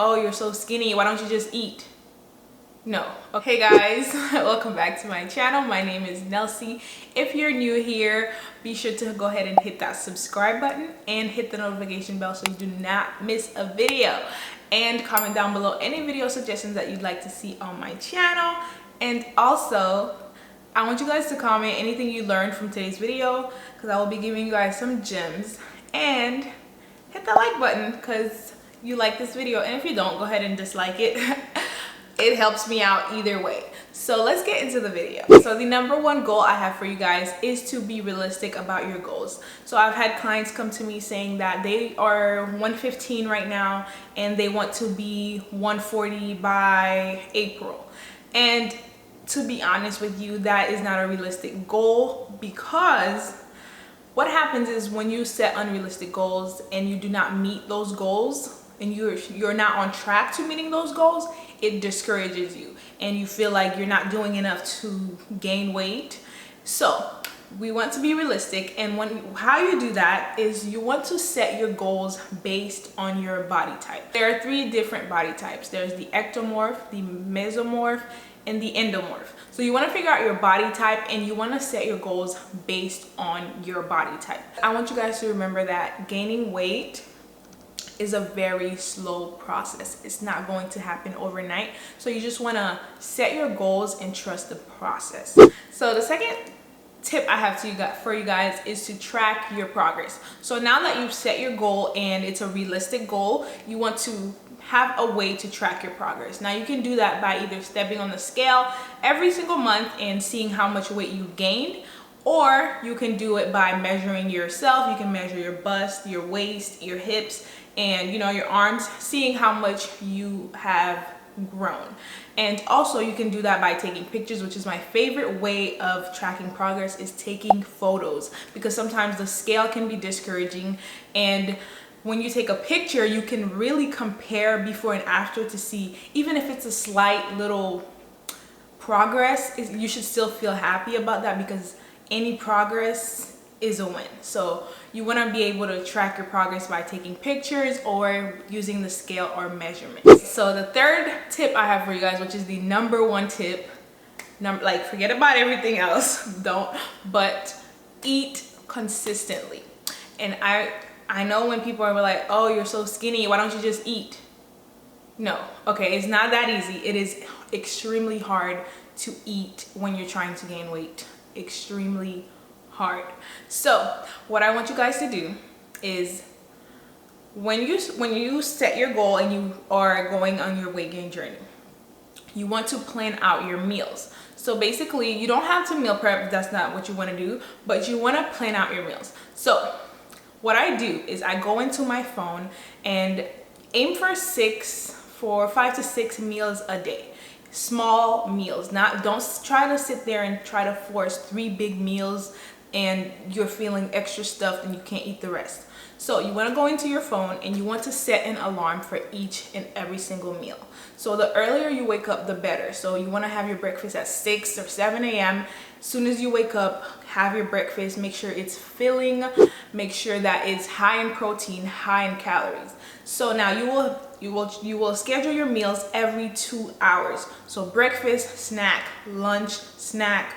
oh, you're so skinny, why don't you just eat? No. Okay guys, welcome back to my channel. My name is Nelsie. If you're new here, be sure to go ahead and hit that subscribe button and hit the notification bell so you do not miss a video, and comment down below any video suggestions that you'd like to see on my channel. And also, I want you guys to comment anything you learned from today's video, because I will be giving you guys some gems. And hit the like button because you like this video, and if you don't, go ahead and dislike it. It helps me out either way. So let's get into the video. So the number one goal I have for you guys is to be realistic about your goals. So I've had clients come to me saying that they are 115 right now and they want to be 140 by April. And to be honest with you, that is not a realistic goal, because what happens is when you set unrealistic goals and you do not meet those goals, and you're not on track to meeting those goals, it discourages you and you feel like you're not doing enough to gain weight. So we want to be realistic, and how you do that is you want to set your goals based on your body type. There are 3 different body types. There's the ectomorph, the mesomorph, and the endomorph. So you want to figure out your body type and you want to set your goals based on your body type. I want you guys to remember that gaining weight is a very slow process. It's not going to happen overnight. So you just want to set your goals and trust the process. So the second tip I have for you guys is to track your progress. So now that you've set your goal and it's a realistic goal, you want to have a way to track your progress. Now you can do that by either stepping on the scale every single month and seeing how much weight you gained, or you can do it by measuring yourself. You can measure your bust, your waist, your hips, and your arms, seeing how much you have grown. And also you can do that by taking pictures, which is my favorite way of tracking progress, is taking photos, because sometimes the scale can be discouraging, and when you take a picture you can really compare before and after to see, even if it's a slight little progress, you should still feel happy about that, because any progress is a win. So you want to be able to track your progress by taking pictures or using the scale or measurements. So the third tip I have for you guys, which is the number one tip, like forget about everything else, but eat consistently. And I know when people are like, oh, you're so skinny, why don't you just eat? No. Okay, it's not that easy. It is extremely hard to eat when you're trying to gain weight. Extremely hard. So what I want you guys to do is, when you set your goal and you are going on your weight gain journey, you want to plan out your meals. So basically you don't have to meal prep if that's not what you want to do, but you want to plan out your meals. So what I do is I go into my phone and aim for 5 to 6 meals a day. Small meals. Don't try to sit there and try to force 3 big meals and you're feeling extra stuffed and you can't eat the rest. So you want to go into your phone and you want to set an alarm for each and every single meal. So the earlier you wake up, the better. So you want to have your breakfast at 6 or 7 a.m. As soon as you wake up, have your breakfast. Make sure it's filling. Make sure that it's high in protein, high in calories. So now you will schedule your meals every 2 hours. So breakfast, snack, lunch, snack,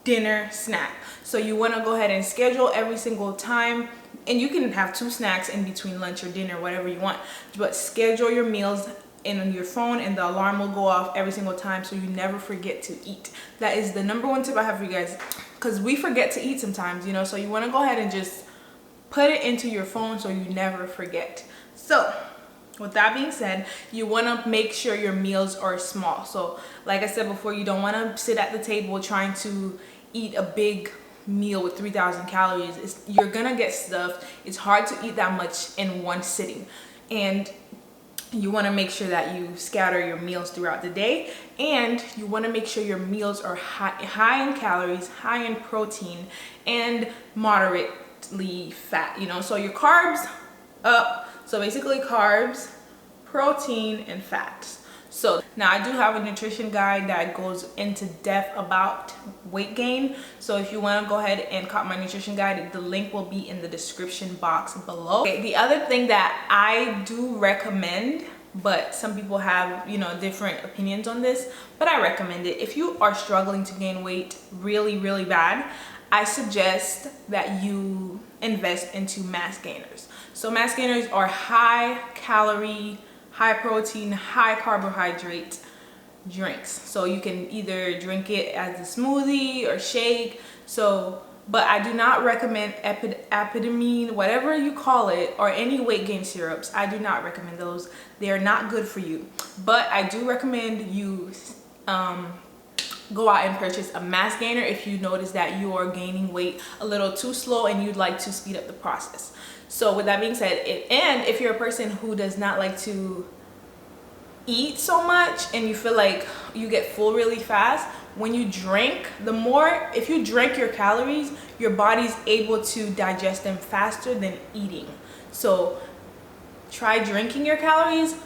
dinner, snack. So you want to go ahead and schedule every single time, and you can have 2 snacks in between lunch or dinner, whatever you want, but schedule your meals in your phone and the alarm will go off every single time so you never forget to eat. That is the number one tip I have for you guys, because we forget to eat sometimes, so you want to go ahead and just put it into your phone so you never forget. So with that being said, you want to make sure your meals are small. So like I said before, you don't want to sit at the table trying to eat a big meal with 3,000 calories. You're gonna get stuffed. It's hard to eat that much in one sitting, and you want to make sure that you scatter your meals throughout the day, and you want to make sure your meals are high in calories, high in protein, and moderately fat. So your carbs up. So basically carbs, protein, and fats. So now I do have a nutrition guide that goes into depth about weight gain. So if you want to go ahead and copy my nutrition guide, the link will be in the description box below. Okay, the other thing that I do recommend but some people have, you know, different opinions on this, but I recommend it. If you are struggling to gain weight really bad, I suggest that you invest into mass gainers. So mass gainers are high calorie, high protein, high carbohydrate drinks. So you can either drink it as a smoothie or shake. So, but I do not recommend epitamine, whatever you call it, or any weight gain syrups. I do not recommend those. They are not good for you. But I do recommend you go out and purchase a mass gainer if you notice that you are gaining weight a little too slow and you'd like to speed up the process. So with that being said, and if you're a person who does not like to eat so much and you feel like you get full really fast, when you drink, if you drink your calories, your body's able to digest them faster than eating. So try drinking your calories,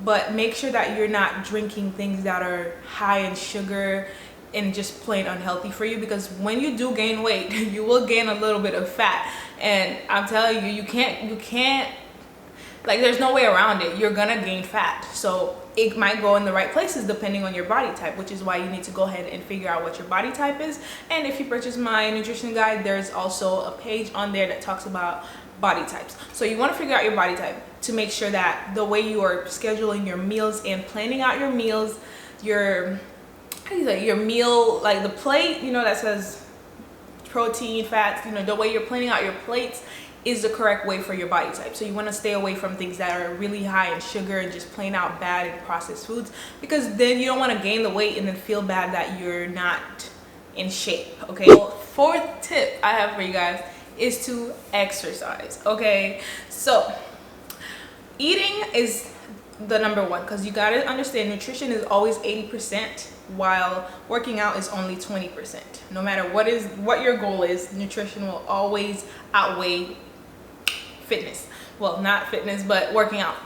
but make sure that you're not drinking things that are high in sugar and just plain unhealthy for you, because when you do gain weight, you will gain a little bit of fat, and I'm telling you, you can't, like, there's no way around it. You're gonna gain fat. So it might go in the right places depending on your body type, which is why you need to go ahead and figure out what your body type is. And if you purchase my nutrition guide, there's also a page on there that talks about body types. So you want to figure out your body type to make sure that the way you are scheduling your meals and planning out your meals, your meal, like the plate, you know, that says protein, fats, you know, the way you're planning out your plates is the correct way for your body type. So you want to stay away from things that are really high in sugar and just plain out bad and processed foods, because then you don't want to gain the weight and then feel bad that you're not in shape. Okay, well, fourth tip I have for you guys is to exercise. Okay, so eating is the number one, because you got to understand nutrition is always 80%, while working out is only 20%. No matter what your goal is, nutrition will always outweigh fitness. Well, not fitness, but working out.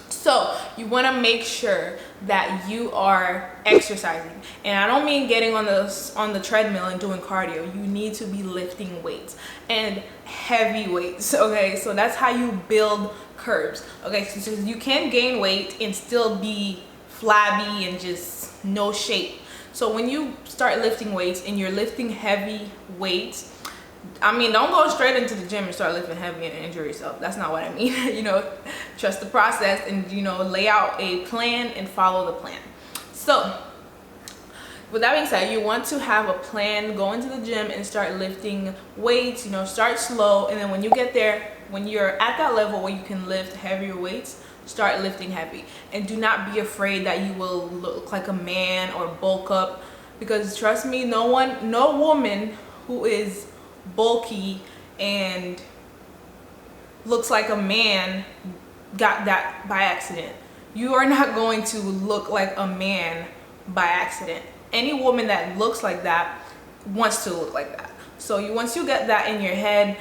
So you want to make sure that you are exercising, and I don't mean getting on the treadmill and doing cardio. You need to be lifting weights, and heavy weights. Okay, so that's how you build curves. Okay, so you can gain weight and still be flabby and just no shape. So when you start lifting weights and you're lifting heavy weights, I mean, don't go straight into the gym and start lifting heavy and injure yourself. That's not what I mean. You know, trust the process and, you know, lay out a plan and follow the plan. So with that being said, you want to have a plan, go into the gym and start lifting weights. You know, start slow, and then when you get there, when you're at that level where you can lift heavier weights, start lifting heavy. And do not be afraid that you will look like a man or bulk up, because trust me, no woman who is bulky and looks like a man got that by accident. You are not going to look like a man by accident. Any woman that looks like that wants to look like that. So once you get that in your head,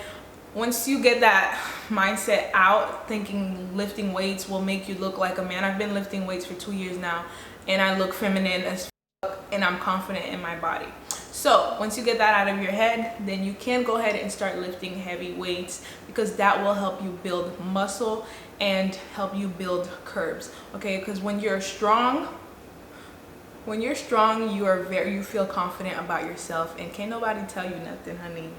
once you get that mindset out, thinking lifting weights will make you look like a man. I've been lifting weights for 2 years now, and I look feminine as fuck, and I'm confident in my body. So once you get that out of your head, then you can go ahead and start lifting heavy weights, because that will help you build muscle and help you build curves. Okay, because when you're strong, you feel confident about yourself, and can't nobody tell you nothing, honey.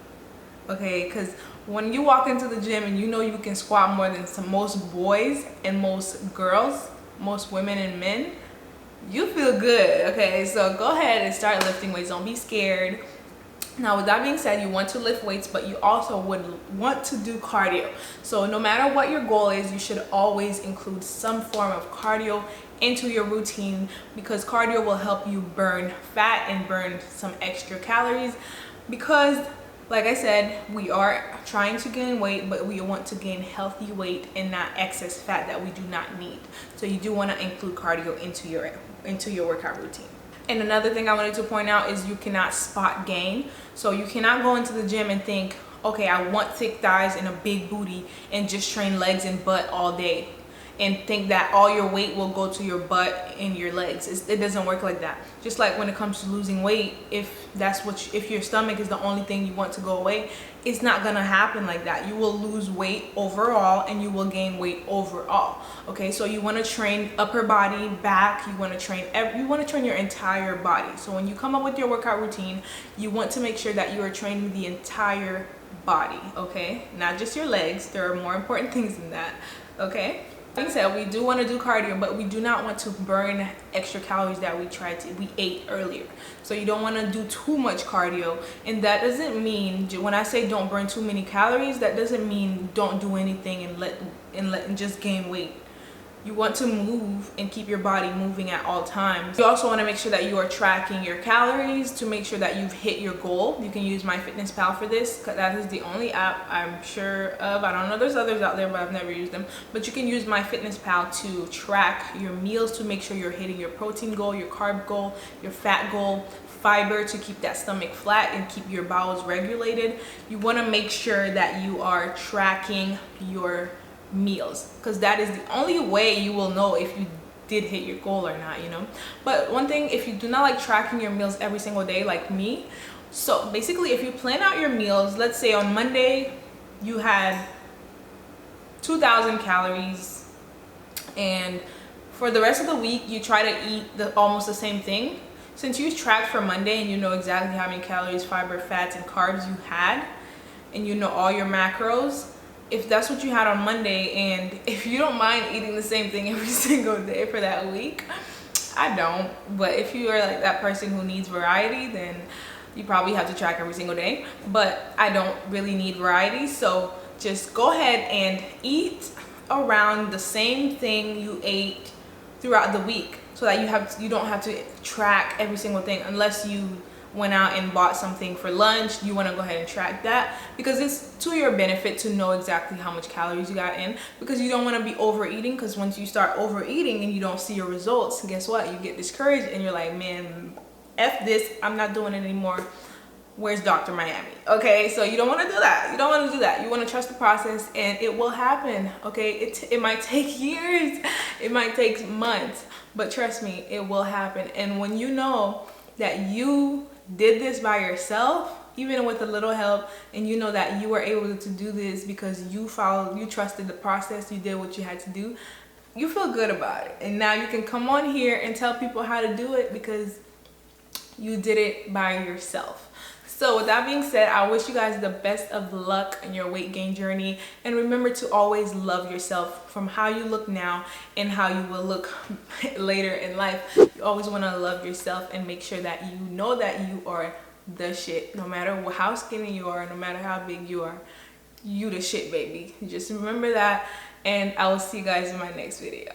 Okay, because when you walk into the gym and you know you can squat more than most boys and most girls, most women and men, you feel good. Okay, so go ahead and start lifting weights. Don't be scared. Now, with that being said, you want to lift weights, but you also would want to do cardio. So no matter what your goal is, you should always include some form of cardio into your routine, because cardio will help you burn fat and burn some extra calories, because like I said, we are trying to gain weight, but we want to gain healthy weight and not excess fat that we do not need. So you do want to include cardio into your workout routine. And another thing I wanted to point out is you cannot spot gain. So you cannot go into the gym and think, okay, I want thick thighs and a big booty and just train legs and butt all day. and think that all your weight will go to your butt and your legs. It doesn't work like that. Just like when it comes to losing weight, if your stomach is the only thing you want to go away, it's not gonna happen like that. You will lose weight overall and you will gain weight overall. Okay, so you want to train upper body, back. You want to train your entire body. So when you come up with your workout routine, you want to make sure that you are training the entire body. Okay, not just your legs. There are more important things than that. Okay. Like I said, we do want to do cardio, but we do not want to burn extra calories that we ate earlier. So you don't want to do too much cardio, and that doesn't mean, when I say don't burn too many calories, that doesn't mean don't do anything and just gain weight. You want to move and keep your body moving at all times. You also want to make sure that you are tracking your calories to make sure that you've hit your goal. You can use MyFitnessPal for this, because that is the only app I'm sure of. I don't know, there's others out there, but I've never used them. But you can use MyFitnessPal to track your meals to make sure you're hitting your protein goal, your carb goal, your fat goal, fiber to keep that stomach flat and keep your bowels regulated. You want to make sure that you are tracking your meals, because that is the only way you will know if you did hit your goal or not, you know. But one thing, if you do not like tracking your meals every single day like me, so basically if you plan out your meals, let's say on Monday you had 2,000 calories, and for the rest of the week you try to eat almost the same thing. Since you tracked for Monday and you know exactly how many calories, fiber, fats, and carbs you had, and you know all your macros, if that's what you had on Monday, and if you don't mind eating the same thing every single day for that week, I don't. But if you are like that person who needs variety, then you probably have to track every single day. But I don't really need variety, so just go ahead and eat around the same thing you ate throughout the week, so that you don't have to track every single thing. Unless you went out and bought something for lunch, you want to go ahead and track that, because it's to your benefit to know exactly how much calories you got in, because you don't want to be overeating. Because once you start overeating and you don't see your results, guess what? You get discouraged and you're like, man, F this, I'm not doing it anymore. Where's Dr. Miami? Okay, so you don't want to do that. You don't want to do that. You want to trust the process, and it will happen. Okay, it might take years, it might take months, but trust me, it will happen. And when you know that you did this by yourself, even with a little help, and you know that you were able to do this because you trusted the process, you did what you had to do, you feel good about it. And now you can come on here and tell people how to do it because you did it by yourself. So with that being said, I wish you guys the best of luck in your weight gain journey, and remember to always love yourself from how you look now and how you will look later in life. You always want to love yourself and make sure that you know that you are the shit. No matter how skinny you are, no matter how big you are, you the shit, baby. Just remember that, and I will see you guys in my next video.